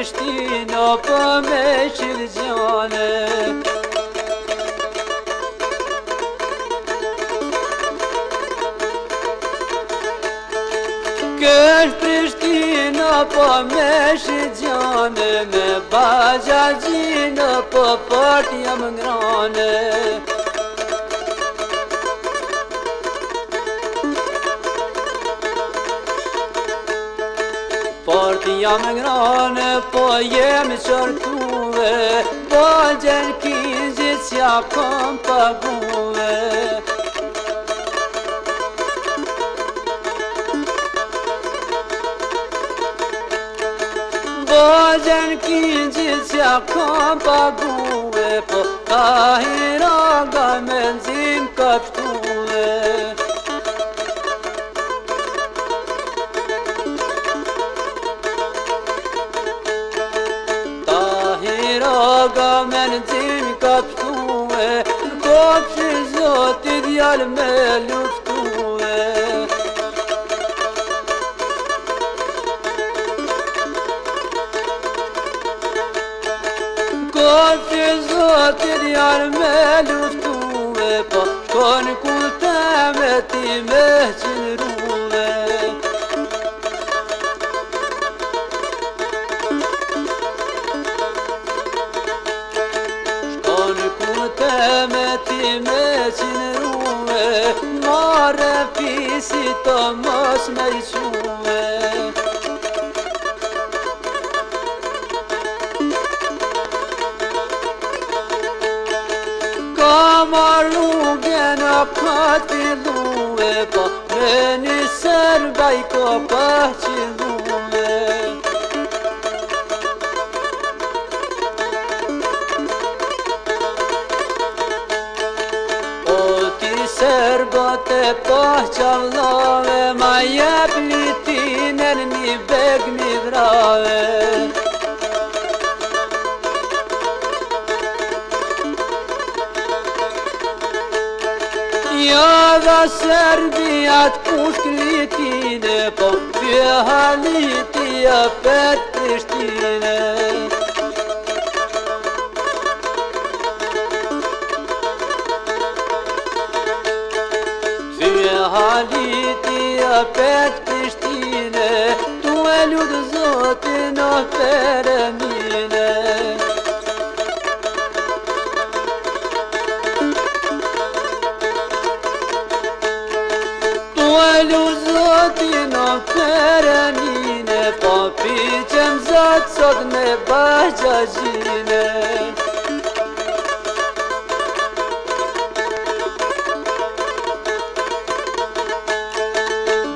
Prishtina për me qilgjane. Kësh Prishtina për me qilgjane, me bajagjinë për fort jam ngrane. Fort jam ngrane, po jem qërtuve, po gjen kingjit qja kom paguve. Po gjen kingjit qja kom paguve, po Tahiraga me nxim kapshtuve. Tahiraga me nxim kapshtuve, kopshi Zotit djal me luftuve. Kopshi Zotit djal me luftuve, po shkon ku teme ti me qilruve. Me ti me qilruve, mare fisi të mos me iquve. Ka marru gjena ka t'illuve, po me një serbaj ko pa qilluve. Serbat e pahqallave, ma jep litinen një beg një vrave. Ja dha Serbijat pushk litine, po fjeha litija pet Prishtine. Halitija pet Prishtine, tu e lutë Zotin o Peremine. Tu e lutë Zotin o Peremine, po piqem Zot sot me bajgjajine.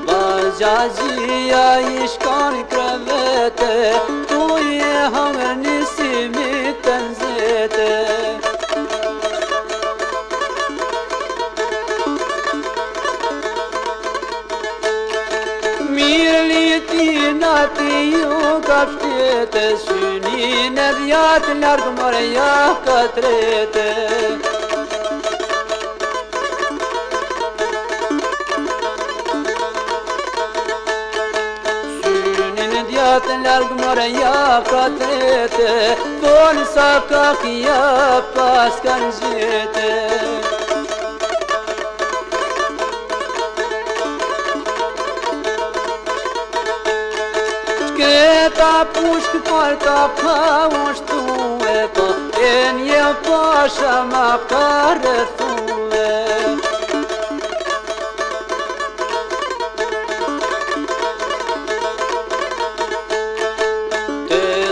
Bajgjajia i shkon krevete, tu je hangër nisimit të nzete. Mirë litina ti ju ka pshtete, synin e dhjatë largë mërja ka trete. Të largë mërja ka trete, thonë sa ka kja pas kanë gjete. Shketa pushk për ta pa ushtue, po e një pasha ma ka rëthue.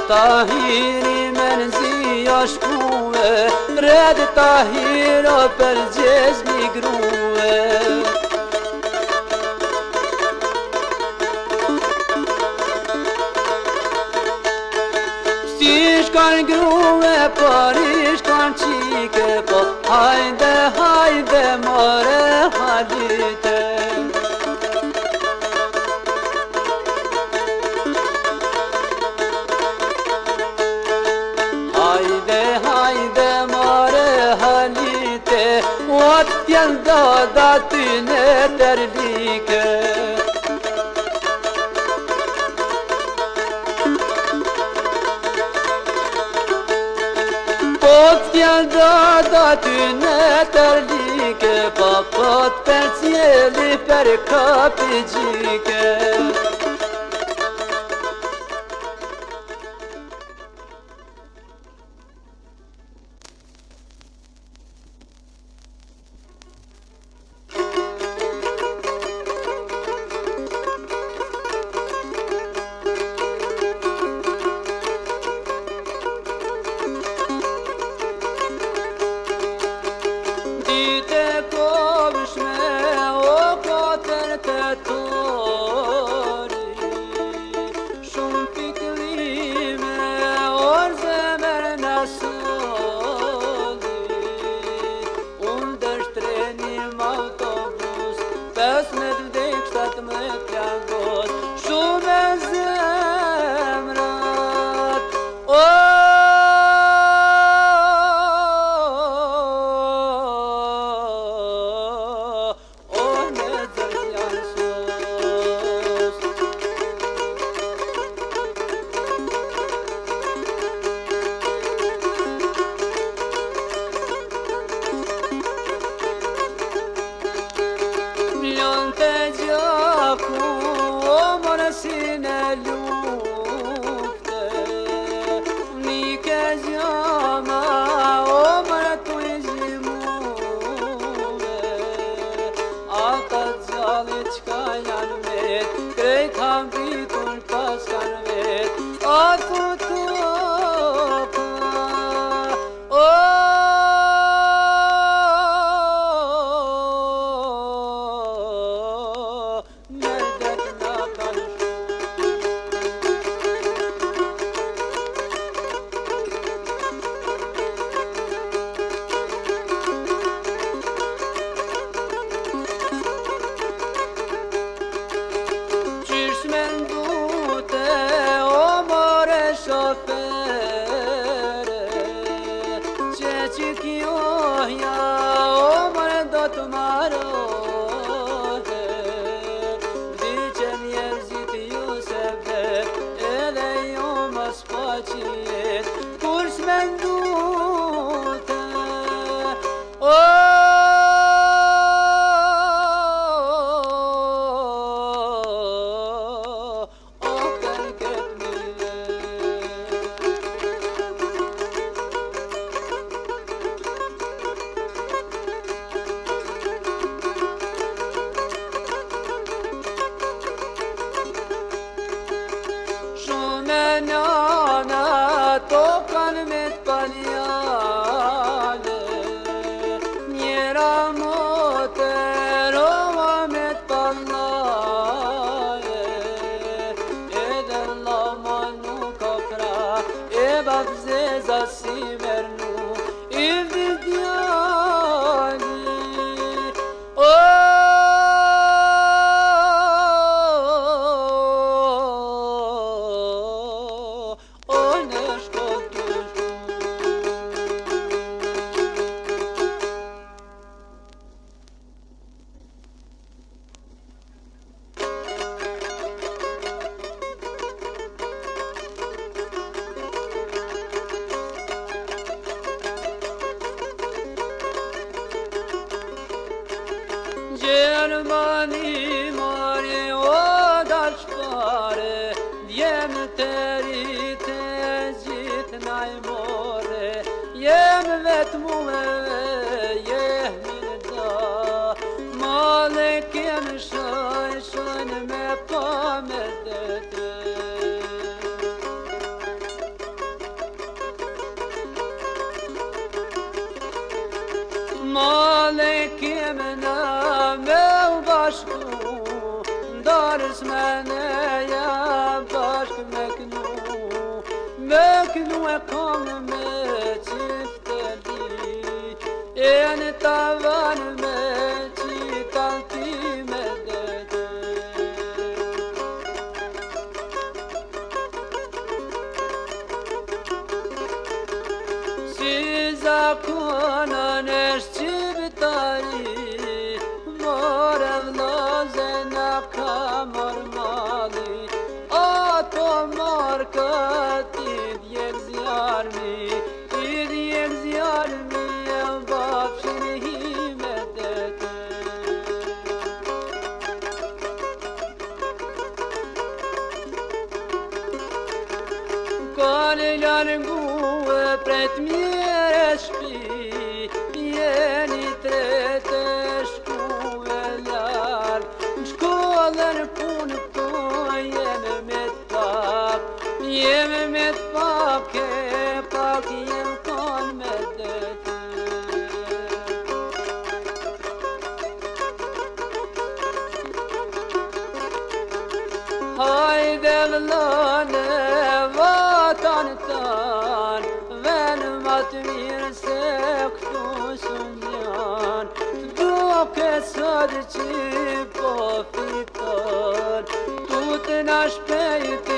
Tahiri me nëzija shkuve, red Tahira për gjezmi gruve. Si shkan gruve, për i shkan qike, po hajde, hajde, more halite. T'jan dada ty në tërlike. t'jenda da ty në tërlike, pa pot për cjeli për kapi gjike. Gjermani mari o dashpare, djem të rritë gjithë naj more, jem vetë mume, jemi në da, male kem shojnë me pa me dete. Male kem na me u bashku, ndarës me neja bashk me kënu e kam me qifteli, e në tavan me qitan ti me dete. Si zakonën e shqiptari, more vloze na ka mor mali, ato mor këti djek zjarmi, i djek zjarmi. pret mire shpi, jeni trete shku e lartë. Në shkollën punë këtu jemi me t'pak, jemi me t'pak, e pak jem kon me dete. Hajde vëllane, vatan tanë, venë ma të mirë se këtu së janë. Duke sot që po fiton, tu të na shpejti